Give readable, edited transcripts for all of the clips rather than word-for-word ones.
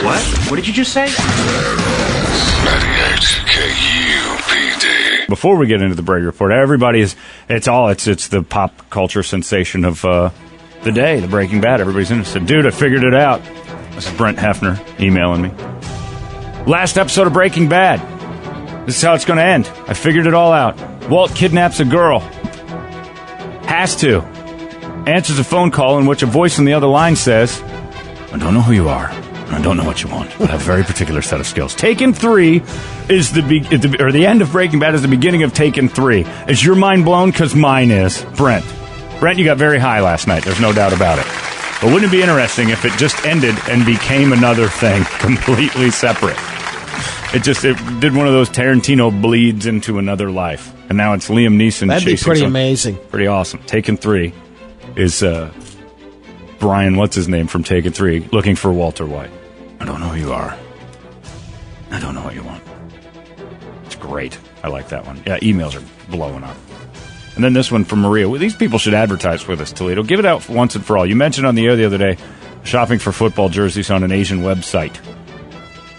What? What did you just say? 98 KUPD. Before we get into the Brady Report, everybody is, it's the pop culture sensation of the day, the Breaking Bad. Everybody's interested. Dude, I figured it out. This is Brent Hefner emailing me. Last episode of Breaking Bad. This is how it's going to end. I figured it all out. Walt kidnaps a girl. Has to. Answers a phone call in which a voice on the other line says, I don't know who you are, and I don't know what you want, but I have a very particular set of skills. Taken 3 is the end of Breaking Bad is the beginning of Taken 3. Is your mind blown? Because mine is. Brent, you got very high last night. There's no doubt about it. But wouldn't it be interesting if it just ended and became another thing, completely separate? It did one of those Tarantino bleeds into another life. And now it's Liam Neeson. That'd be pretty amazing. Pretty awesome. Taken 3 is Brian, what's his name from Taken 3, looking for Walter White. I don't know who you are. I don't know what you want. It's great. I like that one. Yeah, emails are blowing up. And then this one from Maria. Well, these people should advertise with us, Toledo. Give it out once and for all. You mentioned on the air the other day, shopping for football jerseys on an Asian website.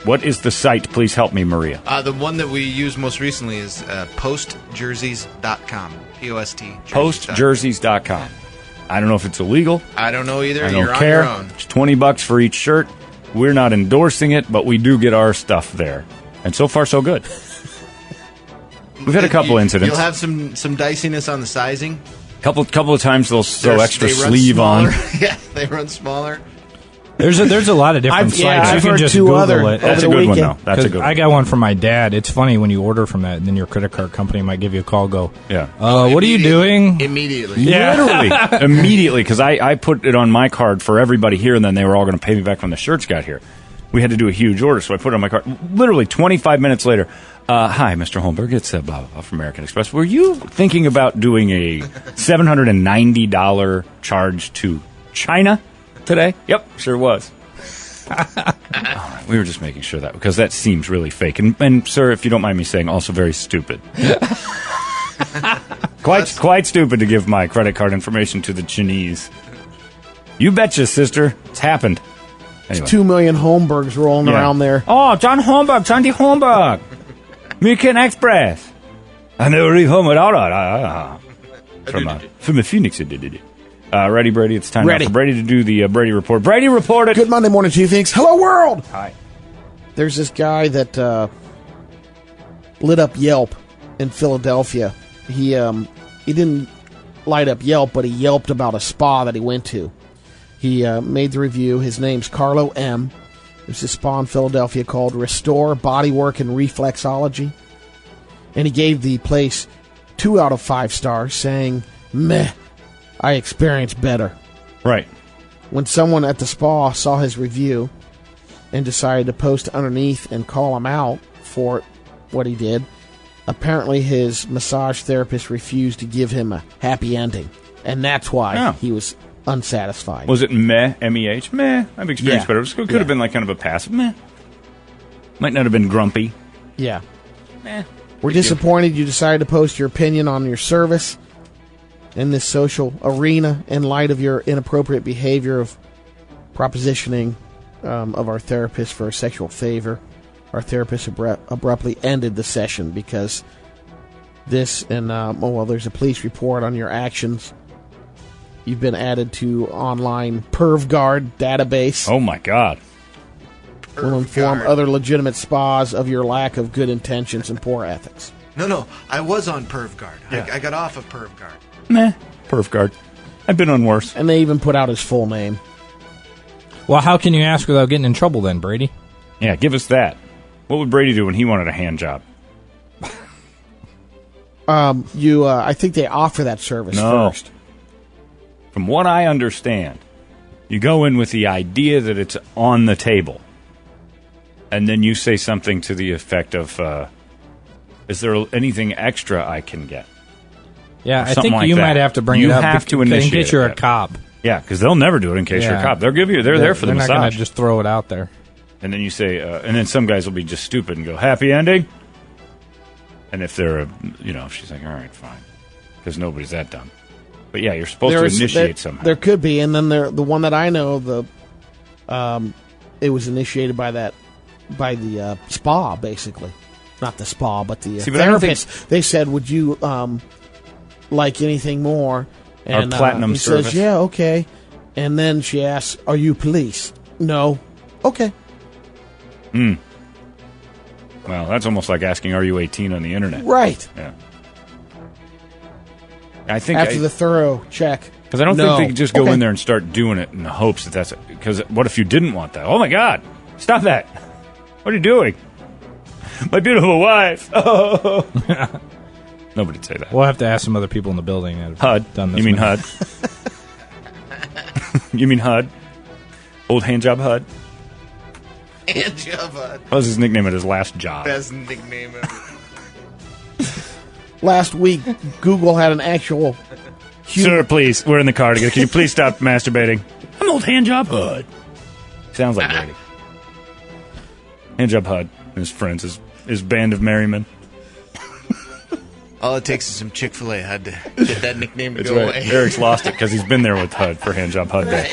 What is the site? Please help me, Maria. The one that we used most recently is postjerseys.com. P-O-S-T. Postjerseys.com. I don't know if it's illegal. I don't know either. I You're don't care. on your own. It's $20 for each shirt. We're not endorsing it, but we do get our stuff there. And so far, so good. We've had a couple incidents. You'll have some diciness on the sizing. Couple of times they'll sew extra They run sleeve smaller. on. Yeah, they run smaller. There's a lot of different sites. I've You can heard just two Google other it. That's a over the good one, weekend. though. That's a good one. I got one from my dad. It's funny when you order from that, and then your credit card company might give you a call. Go, Yeah. what are you doing? Immediately. Literally. Immediately, because I put it on my card for everybody here, and then they were all going to pay me back when the shirts got here. We had to do a huge order, so I put it on my card. Literally 25 minutes later, hi, Mr. Holmberg, it's blah, blah, blah from American Express. Were you thinking about doing a $790 charge to China today? Yep, sure was. All right, we were just making sure that, because that seems really fake. And sir, if you don't mind me saying, also very stupid. Quite stupid to give my credit card information to the Chinese. You betcha, sister. It's happened. Anyway. 2 million Holmbergs rolling around there. Oh, John Holmberg, Sandy Holmberg. American Express. I never leave home without it. From the Phoenix. Ready, Brady? It's time now for Brady to do the Brady Report. Brady reported. Good Monday morning to you, thanks. Hello, world. Hi. There's this guy that lit up Yelp in Philadelphia. He didn't light up Yelp, but he yelped about a spa that he went to. He made the review. His name's Carlo M. There's a spa in Philadelphia called Restore Bodywork and Reflexology. And he gave the place 2 out of 5 stars, saying, meh, I experienced better. Right. When someone at the spa saw his review and decided to post underneath and call him out for what he did, apparently his massage therapist refused to give him a happy ending. And that's why he was unsatisfied. Was it meh, M-E-H? Meh, I've experienced better. It could have been like kind of a passive meh. Might not have been grumpy. Yeah. Meh. We're disappointed you decided to post your opinion on your service in this social arena in light of your inappropriate behavior of propositioning of our therapist for a sexual favor. Our therapist abruptly ended the session because this and, there's a police report on your actions. You've been added to online PervGuard database. Oh, my God. Will inform other legitimate spas of your lack of good intentions and poor ethics. No, I was on PervGuard. Yeah. I got off of PervGuard. Meh, PervGuard. I've been on worse. And they even put out his full name. Well, how can you ask without getting in trouble then, Brady? Yeah, give us that. What would Brady do when he wanted a hand job? I think they offer that service first. From what I understand, you go in with the idea that it's on the table. And then you say something to the effect of, is there anything extra I can get? Yeah, I think you might have to bring it up. You have to initiate in case you're it. a cop. Yeah, because they'll never do it in case you're a cop. They'll give you, they're there for the massage. They're not going to just throw it out there. And then you say, and then some guys will be just stupid and go, happy ending? And if they're, if she's like, all right, fine. Because nobody's that dumb. But yeah, you're supposed to initiate somehow. There could be, and then the one that I know, it was initiated by the spa, basically. Not the spa, but the See, but I don't therapist. They said, "Would you like anything more?" And Our platinum he service. says, "Yeah, okay." And then she asks, "Are you police?" "No." "Okay." Well, that's almost like asking, "Are you 18 on the internet?" Right. Yeah. I think After the thorough check. because I don't No. think they can just go Okay. in there and start doing it in the hopes that that's because what if you didn't want that? Oh my God! Stop that! What are you doing? My beautiful wife. Oh. Nobody'd say that. We'll have to ask some other people in the building that have HUD. done this. You mean one. HUD? You mean HUD? Old handjob HUD? And Java. What was his nickname at his last job? Best nickname ever. Last week, Google had an actual Sir, please. We're in the car together. Can you please stop masturbating? I'm old handjob HUD. Sounds like Brady. Handjob HUD and his friends, his band of merrymen. All it takes is some Chick-fil-A HUD to get that nickname to That's go right. away. Eric's lost it because he's been there with HUD for Handjob HUD Day.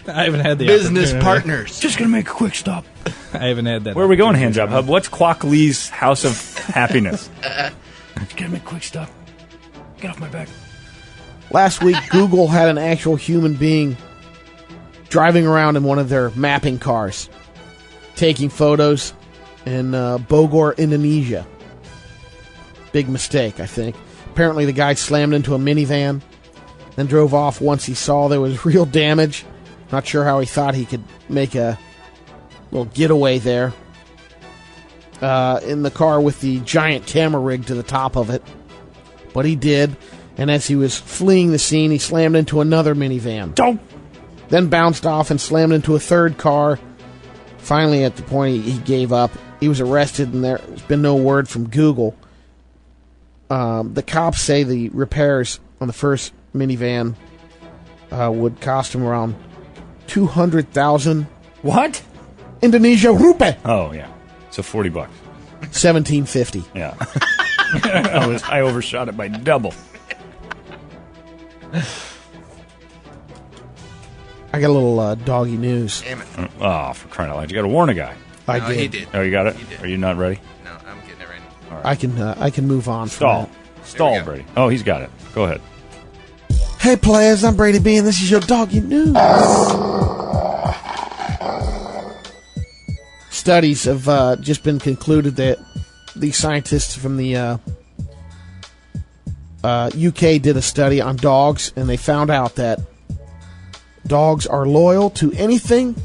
I haven't had the Business opportunity. partners. Just going to make a quick stop. I haven't had that. Where are we going, Handjob HUD? What's Kwok Lee's House of Happiness? Just going to make a quick stop. Get off my back. Last week, Google had an actual human being driving around in one of their mapping cars, taking photos in Bogor, Indonesia. Big mistake, I think. Apparently, the guy slammed into a minivan, then drove off once he saw there was real damage. Not sure how he thought he could make a little getaway there. In the car with the giant camera rig to the top of it. But he did, and as he was fleeing the scene, he slammed into another minivan. Don't. Then bounced off and slammed into a third car. Finally, at the point he gave up, he was arrested, and there's been no word from Google. The cops say the repairs on the first minivan would cost him around 200,000 What? Indonesia rupiah, Oh, yeah. So $40. 1750. Yeah. I overshot it by double. I got a little doggy news. Damn it. Oh, for crying out loud. You got to warn a guy. I No, did. he did. Oh, you got it? He did. Are you not ready? No, I'm getting it right now. I can move on. From Stall. that. Stall, we go. Brady. Oh, he's got it. Go ahead. Hey players, I'm Brady B, and this is your doggy news. Studies have just been concluded that the scientists from the UK did a study on dogs, and they found out that dogs are loyal to anything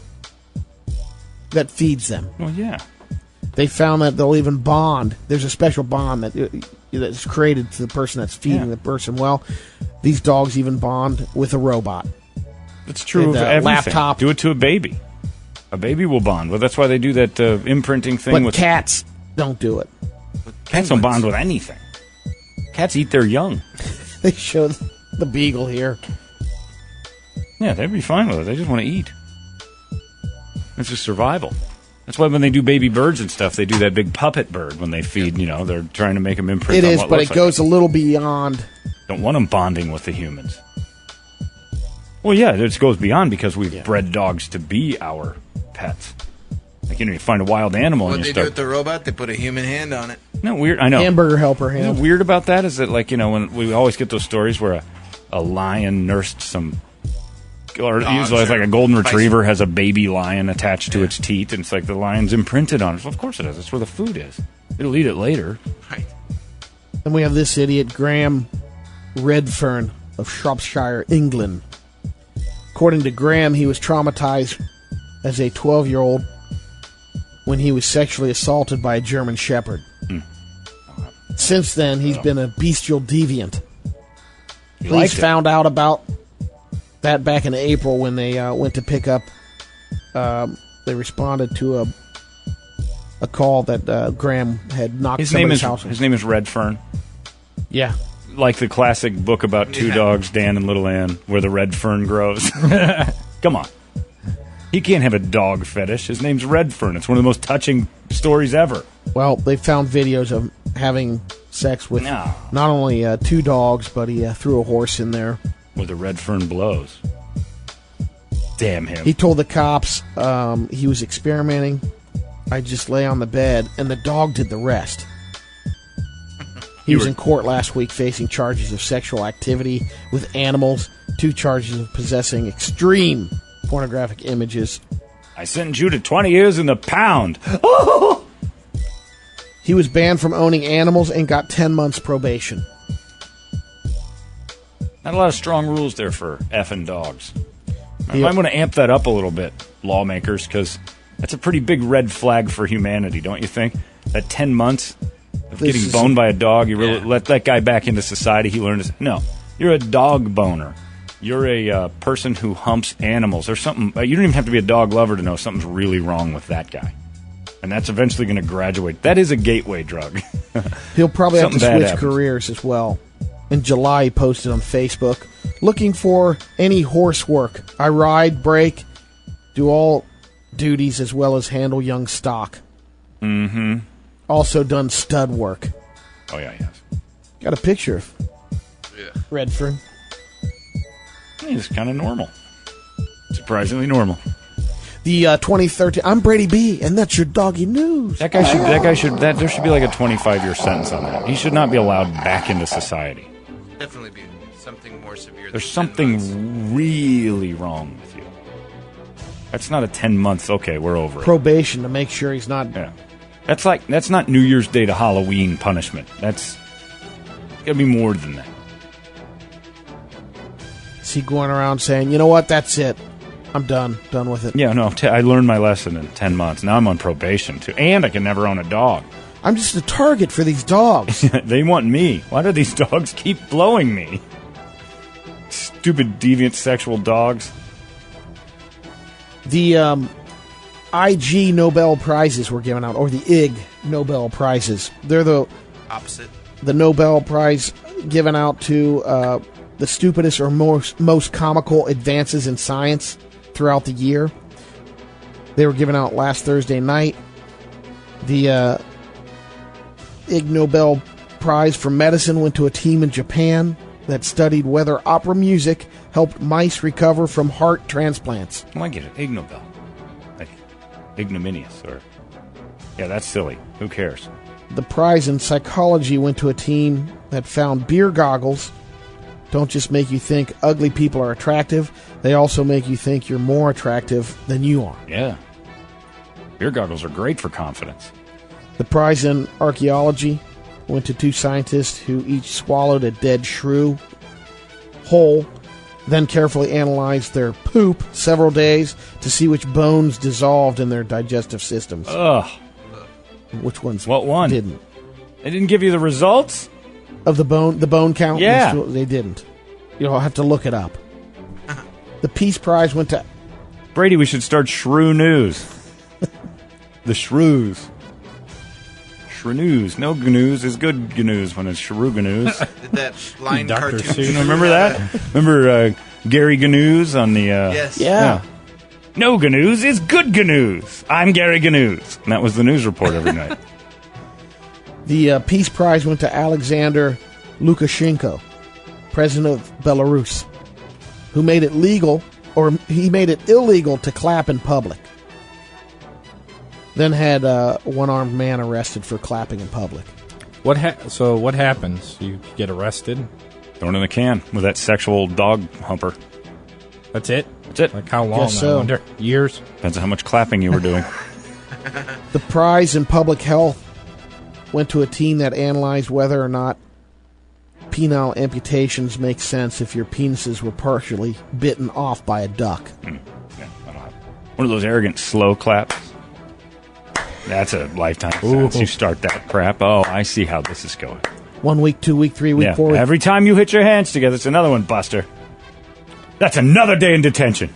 that feeds them. Well, yeah. They found that they'll even bond. There's a special bond that's created to the person that's feeding Yeah. the person. Well, these dogs even bond with a robot. It's true of And, everything. laptop. Do it to a baby. A baby will bond. Well, that's why they do that imprinting thing But with cats don't do it. cats. Don't bond with anything. Cats eat their young. They show the beagle here. Yeah, they'd be fine with it. They just want to eat. It's just survival. That's why when they do baby birds and stuff, they do that big puppet bird when they feed. You know, they're trying to make them imprint. It on is, what but looks it like goes a little beyond. Don't want them bonding with the humans. Well, yeah, it goes beyond because we've bred dogs to be our pets. Like, you know, you find a wild animal What and they you do start. with the robot, they put a human hand on it. Isn't that weird? I know. Hamburger helper You know hand. what's weird about that is that, like, you know, when we always get those stories where a lion nursed some, or usually it's like a golden retriever has a baby lion attached to its teat, and it's like the lion's imprinted on it. Well, of course it is. That's where the food is. It'll eat it later. Right. And we have this idiot, Graham Redfern of Shropshire, England. According to Graham, he was traumatized as a 12-year-old when he was sexually assaulted by a German Shepherd. Since then, he's been a bestial deviant. You Police liked it. found out about that back in April when they went to pick up. They responded to a call that Graham had knocked His name somebody's is house. his name is Redfern. Yeah. Like the classic book about two Yeah. dogs, Dan and Little Ann, where the red fern grows. Come on. He can't have a dog fetish. His name's Redfern. It's one of the most touching stories ever. Well, they found videos of having sex with No. not only two dogs, but he threw a horse in there. Where the red fern blows. Damn him. He told the cops he was experimenting. I just lay on the bed, and the dog did the rest. He was in court last week facing charges of sexual activity with animals, 2 charges of possessing extreme pornographic images. I sentenced you to 20 years in the pound. He was banned from owning animals and got 10 months probation. Not a lot of strong rules there for effing dogs. I might want to amp that up a little bit, lawmakers, because that's a pretty big red flag for humanity, don't you think? That 10 months of getting boned by a dog, you really let that guy back into society, he learned no, you're a dog boner. You're a person who humps animals. There's something, you don't even have to be a dog lover to know something's really wrong with that guy. And that's eventually going to graduate. That is a gateway drug. He'll probably have to Something bad switch happens. careers as well. In July, he posted on Facebook, looking for any horse work. I ride, break, do all duties as well as handle young stock. Mm-hmm. Also done stud work. Oh, yeah, yes. Got a picture of Redfern. He's kind of normal. Surprisingly normal. The 2013, I'm Brady B, and that's your doggy news. There should be like a 25-year sentence on that. He should not be allowed back into society. Definitely be something more severe. There's than 10 months. something really wrong with you. That's not a 10 months, okay, we're over it. Probation to make sure he's not... Yeah. That's not New Year's Day to Halloween punishment. That's gotta be more than that. Is he going around saying, you know what, that's it. I'm done with it. Yeah, no, I learned my lesson in 10 months. Now I'm on probation, too. And I can never own a dog. I'm just a target for these dogs. They want me. Why do these dogs keep blowing me? Stupid, deviant, sexual dogs. The IG Nobel Prizes were given out, or the IG Nobel Prizes. They're the Opposite. the Nobel Prize given out to the stupidest or most comical advances in science throughout the year. They were given out last Thursday night. The Ig Nobel Prize for Medicine went to a team in Japan that studied whether opera music helped mice recover from heart transplants. Well, I get it. Ig Nobel. Like, ignominious, or... Yeah, that's silly. Who cares? The prize in psychology went to a team that found beer goggles don't just make you think ugly people are attractive, they also make you think you're more attractive than you are. Yeah. Beer goggles are great for confidence. The prize in archaeology went to 2 scientists who each swallowed a dead shrew whole, then carefully analyzed their poop several days to see which bones dissolved in their digestive systems. Ugh. Which ones What one? didn't. They didn't give you the results? Of the bone count? Yeah. They didn't. You'll have to look it up. The Peace Prize went to... Brady, we should start Shrew News. The Shrews. Shrews. No gnews is good gnews when it's Shrew gnews. Did that line Dr. cartoon? Seuss. You remember that? Remember Gary Gnews on the... Yes. Yeah. No gnews is good gnews. I'm Gary Gnews. And that was the news report every night. The Peace Prize went to Alexander Lukashenko, president of Belarus, who made it legal, or he made it illegal to clap in public. Then had a one-armed man arrested for clapping in public. So what happens? You get arrested? Thrown in a can with that sexual dog humper. That's it? That's it. Like how long? Guess so. I wonder. Years? Depends on how much clapping you were doing. The prize in public health went to a team that analyzed whether or not penile amputations make sense if your penises were partially bitten off by a duck. Yeah, that'll happen. One of those arrogant slow claps. That's a lifetime sentence. You start that crap. Oh, I see how this is going. 1 week, 2 week, 3 week, Yeah, 4 week. every time you hit your hands together, it's another one, Buster. That's another day in detention.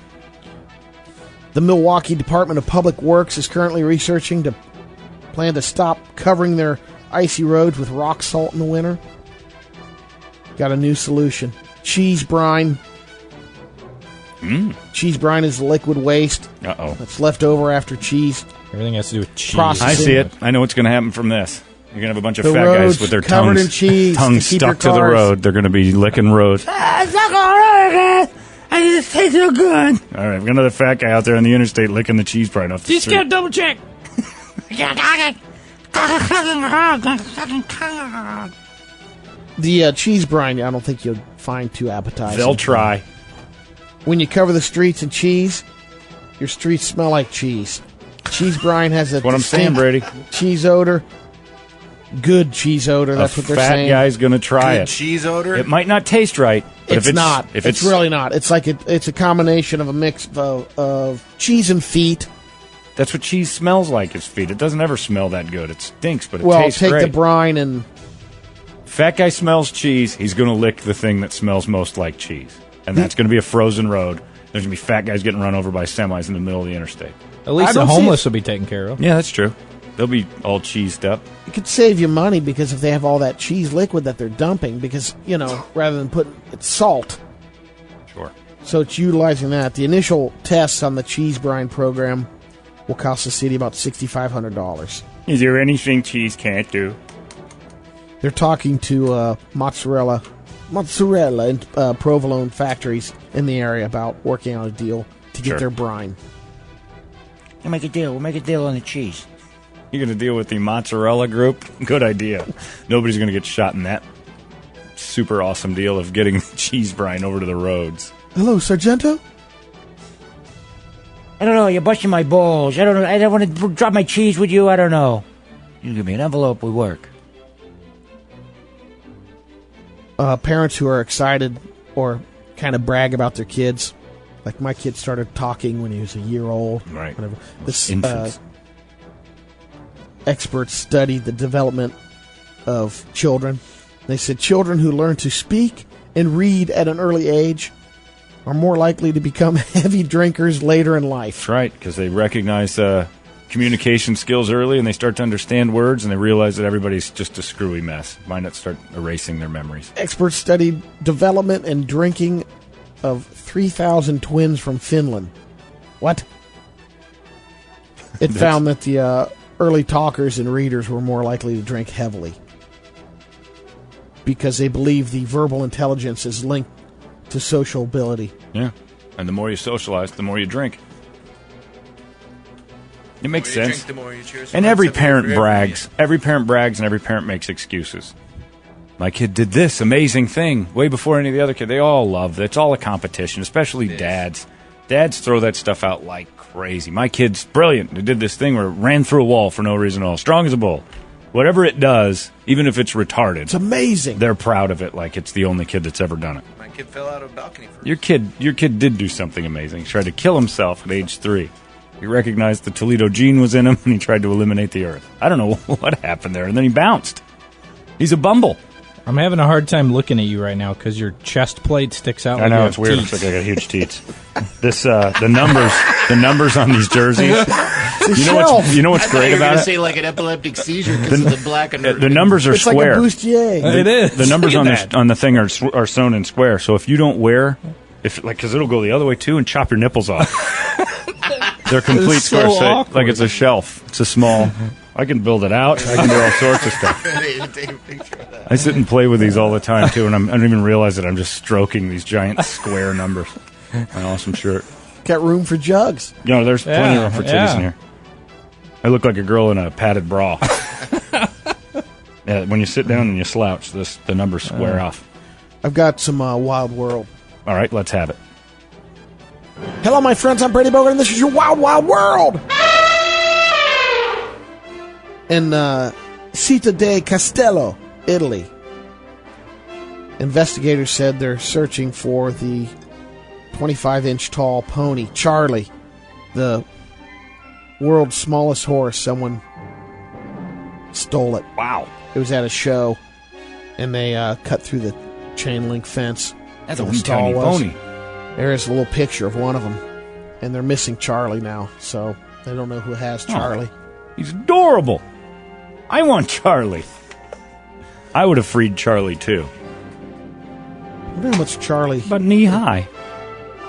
The Milwaukee Department of Public Works is currently researching to plan to stop covering their icy roads with rock salt in the winter. Got a new solution. Cheese brine. Cheese brine is liquid waste Uh-oh. that's left over after cheese. Everything has to do with cheese. Process. I see it. I know what's going to happen from this. You're going to have a bunch of The fat roads guys with their covered tongues, in cheese tongues to keep your stuck to the cars- road. They're going to be licking roads. I just taste so good. All right, we've got another fat guy out there on the interstate licking the cheese brine off the Just street. gotta double check. The cheese brine, I don't think you'll find too appetizing. They'll try. When you cover the streets in cheese, your streets smell like cheese. Cheese brine has a That's what I'm saying, distinct Brady. cheese odor. Good cheese odor. That's A what they're fat saying. guy's going to try Good it. cheese odor. It might not taste right, but It's not. If it's really not. It's like it's a combination of a mix of cheese and feet. That's what cheese smells like. Its feet. It doesn't ever smell that good. It stinks, but it Well, tastes take great. the brine and Fat guy smells cheese. He's going to lick the thing that smells most like cheese, and that's going to be a frozen road. There's going to be fat guys getting run over by semis in the middle of the interstate. At least I the don't see homeless will be taken care of. Yeah, that's true. They'll be all cheesed up. it could save you money because if they have all that cheese liquid that they're dumping, because rather than putting it's salt, Sure. so it's utilizing that. The initial tests on the cheese brine program will cost the city about $6,500. Is there anything cheese can't do? They're talking to mozzarella and provolone factories in the area about working on a deal to get Sure. their brine. We'll make a deal. We'll make a deal on the cheese. You're going to deal with the mozzarella group? Good idea. Nobody's going to get shot in that super awesome deal of getting the cheese brine over to the roads. Hello, Sargento? I don't know. You're busting my balls. I don't know. I don't want to drop my cheese with you. I don't know. You give me an envelope. We work. Parents who are excited or kind of brag about their kids. Like my kid started talking when he was a year old. Right. Whatever. This Infants. experts studied the development of children. They said children who learn to speak and read at an early age are more likely to become heavy drinkers later in life. That's right, because they recognize communication skills early and they start to understand words and they realize that everybody's just a screwy mess. Why not start erasing their memories? Experts studied development and drinking of 3,000 twins from Finland. What? It found that the early talkers and readers were more likely to drink heavily because they believe the verbal intelligence is linked to social ability. Yeah. And the more you socialize, the more you drink. It makes The more you sense. drink, the more you cheers. And every Something parent for brags. Every parent brags and every parent makes excuses. My kid did this amazing thing way before any of the other kids. They all love it. It's all a competition, especially dads. Dads throw that stuff out like crazy. My kid's brilliant. They did this thing where it ran through a wall for no reason at all. Strong as a bull. Whatever it does, even if it's retarded, It's amazing. they're proud of it like it's the only kid that's ever done it. My kid fell out of a balcony first. Your kid did do something amazing. He tried to kill himself at age 3. He recognized the Toledo gene was in him, and he tried to eliminate the Earth. I don't know what happened there, and then he bounced. He's a bumble. I'm having a hard time looking at you right now because your chest plate sticks out. I like know you it's have weird. teeth. It's like I got huge teats. This the numbers on these jerseys. You know what's great about it? Say like an epileptic seizure because of the black and The numbers are It's like square. a bustier. It is. The numbers Look on at that. on the thing are sewn in square. So if you don't wear, because it'll go the other way too and chop your nipples off. They're complete It's so square shape, awkward. like it's a shelf. It's a small. I can build it out. I can do all sorts of stuff. Take a picture of that. I sit and play with these all the time too, and I don't even realize that I'm just stroking these giant square numbers. My awesome shirt. Got room for jugs. There's plenty of room for titties Yeah. in here. I look like a girl in a padded bra. Yeah, when you sit down and you slouch, the numbers square off. I've got some Wild World. All right, let's have it. Hello, my friends. I'm Brady Bogart, and this is your Wild Wild World. In Città de Castello, Italy, investigators said they're searching for the 25-inch tall pony, Charlie, the world's smallest horse. Someone stole it. Wow. It was at a show, and they cut through the chain link fence. That's a where wee the stall tiny was. pony. There is a little picture of one of them, and they're missing Charlie now, so they don't know who has Charlie. He's adorable. I want Charlie. I would have freed Charlie too. I wonder how much Charlie. But knee high.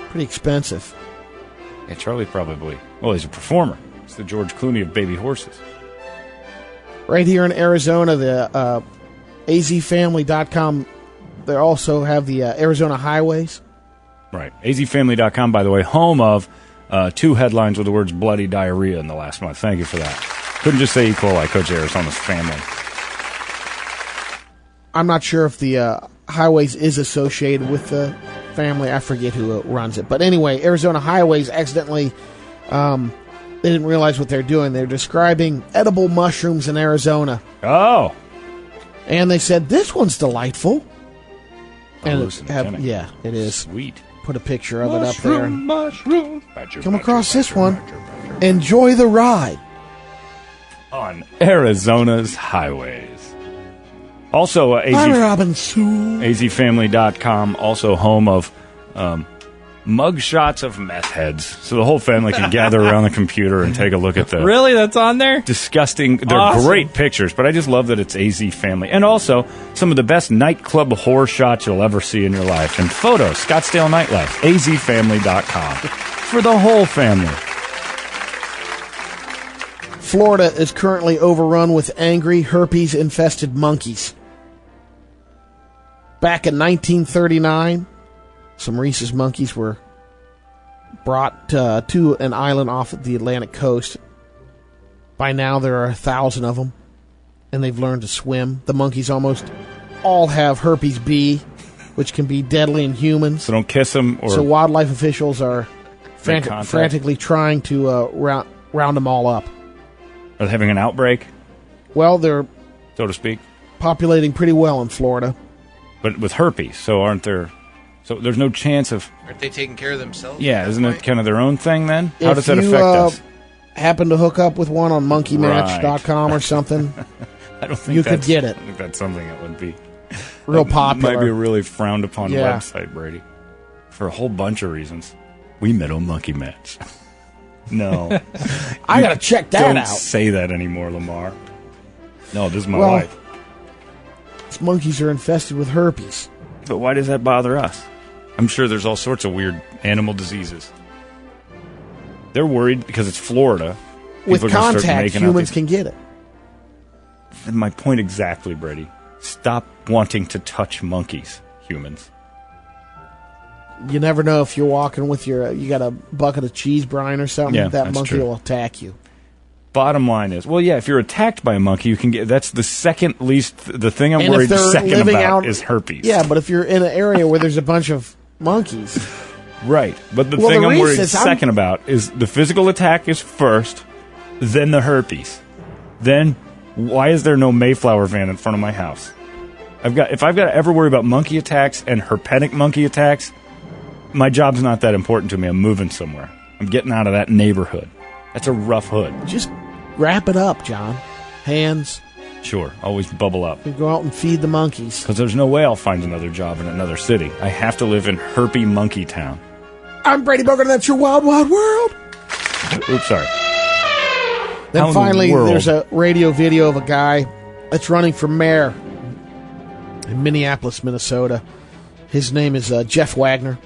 Pretty expensive. Yeah, Charlie probably. Well, he's a performer. He's the George Clooney of baby horses. Right here in Arizona, the azfamily.com, they also have the Arizona highways. Right. azfamily.com, by the way, home of 2 headlines with the words bloody diarrhea in the last month. Thank you for that. Couldn't just say E. coli, could you? Arizona's family. I'm not sure if the Highways is associated with the family. I forget who runs it. But anyway, Arizona Highways accidentally, they didn't realize what they're doing. They're describing edible mushrooms in Arizona. Oh. And they said, this one's delightful. And Hallucinogenic. yeah, it is. Sweet. Put a picture of it up there. Mushroom. Come across this one. Enjoy the ride. On Arizona's highways. Also, I'm Robinson. azfamily.com, also home of mug shots of meth heads. So the whole family can gather around the computer and take a look at the Really? That's on there? disgusting. They're Awesome. great pictures, but I just love that it's AZ Family. And also, some of the best nightclub horror shots you'll ever see in your life. And photos, Scottsdale Nightlife, azfamily.com. For the whole family. Florida is currently overrun with angry, herpes-infested monkeys. Back in 1939, some rhesus monkeys were brought to an island off the Atlantic coast. By now, there are 1,000 of them, and they've learned to swim. The monkeys almost all have herpes B, which can be deadly in humans. So don't kiss them or So wildlife officials are Make contact. frantically trying to round them all up. are they having an outbreak, Well, they're so to speak. populating pretty well in Florida. But with herpes, so aren't there? So there's no chance of. Aren't they taking care of themselves? Yeah, at that isn't it point? kind of their own thing then? How If does that you, affect us? Happen to hook up with one on monkeymatch.com or something, I don't think you could that's- get it. I think that's something that would be real Might popular. be a really frowned upon Yeah. website, Brady, for a whole bunch of reasons. We met on Monkey Match. No, I gotta check that don't out. say that anymore, Lamar. No, this is my Well, wife. These monkeys are infested with herpes. But why does that bother us? I'm sure there's all sorts of weird animal diseases. They're worried because it's Florida. With People are gonna start contact, making out humans these- can get it. And my point exactly, Brady. Stop wanting to touch monkeys, humans. You never know if you're walking with you got a bucket of cheese brine or something. Yeah, that that's monkey true. will attack you. Bottom line is, well, yeah, if you're attacked by a monkey, you can get. That's the second least. The thing I'm And if worried they're second living about out, is herpes. Yeah, but if you're in an area where there's a bunch of monkeys, Right. But the Well, thing the I'm worried rhesus, second about is the physical attack is first, then the herpes. Then, why is there no Mayflower van in front of my house? If I've got to ever worry about monkey attacks and herpetic monkey attacks, my job's not that important to me. I'm moving somewhere. I'm getting out of that neighborhood. That's a rough hood. just wrap it up, John. Hands. Sure. Always bubble up. You go out and feed the monkeys. Because there's no way I'll find another job in another city. I have to live in Herpy Monkey Town. I'm Brady Booker, and that's your Wild Wild World. Oops, sorry. Then How in the finally, world? there's a radio video of a guy that's running for mayor in Minneapolis, Minnesota. His name is Jeff Wagner.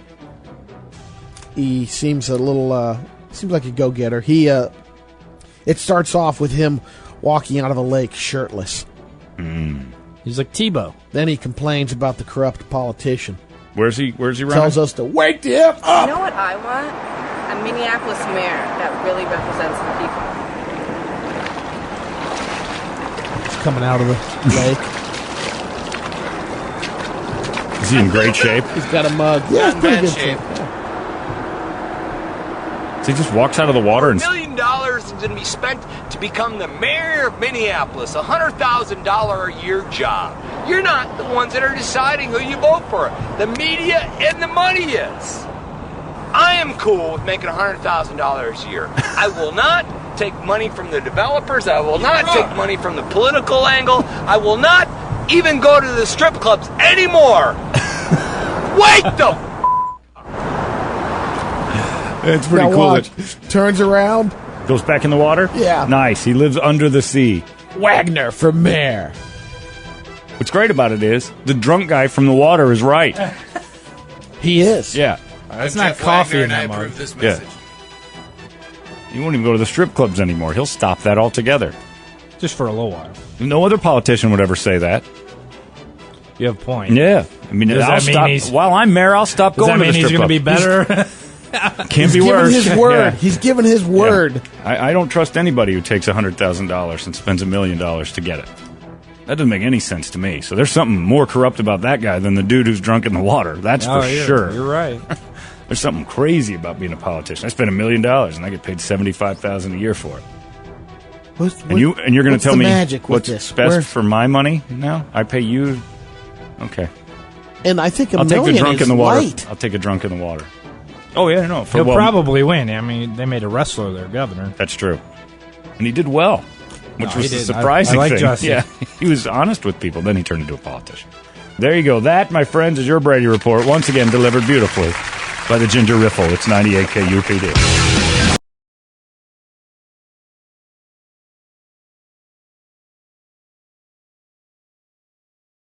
He seems a little, seems like a go-getter. It starts off with him walking out of a lake shirtless. He's like Tebow. Then he complains about the corrupt politician. Where's he running? Tells us to wake the F up. You know what I want? A Minneapolis mayor that really represents the people. He's coming out of the lake. Is he in great shape? He's got a mug. Yeah, it's in pretty bad good shape. shape. So he just walks out of the water and $1 million is going to be spent to become the mayor of Minneapolis, a $100,000 a year job. You're not the ones that are deciding who you vote for. The media and the money is. I am cool with making $100,000 a year. I will not take money from the developers. I will not take money from the political angle. I will not even go to the strip clubs anymore. Wake the it's pretty Now cool. watch. Turns around. Goes back in the water? Yeah. Nice. He lives under the sea. Wagner for mayor. What's great about it is the drunk guy from the water is right. He is. Yeah. That's not Jeff coffee Wagner in and I that mug. approve this Yeah. message. He won't even go to the strip clubs anymore. He'll stop that altogether. Just for a little while. No other politician would ever say that. You have a point. Yeah. I mean, Does I'll that mean stop. he's- While I'm mayor, I'll stop Does going that to the mean he's strip going to club. be better? Can't be He's worse. given his word. Yeah. He's given his word. I don't trust anybody who takes $100,000 and spends $1 million to get it. That doesn't make any sense to me. So there's something more corrupt about that guy than the dude who's drunk in the water. That's for sure. You're right. There's something crazy about being a politician. I spend $1 million and I get paid $75,000 a year for it. And you're going to what's tell the me magic with what's this? best Where- for my money? No, I pay you. Okay, And I think I'll take million the drunk is in the water. light. I'll take a drunk in the water. Oh yeah, no, He'll probably win. I mean, they made a wrestler their governor. That's true, and he did well, which No, was he the did. surprising I like thing. Justin. Yeah, he was honest with people. Then he turned into a politician. There you go. That, my friends, is your Brady Report. Once again, delivered beautifully by the Ginger Riffle. It's 98 KUPD.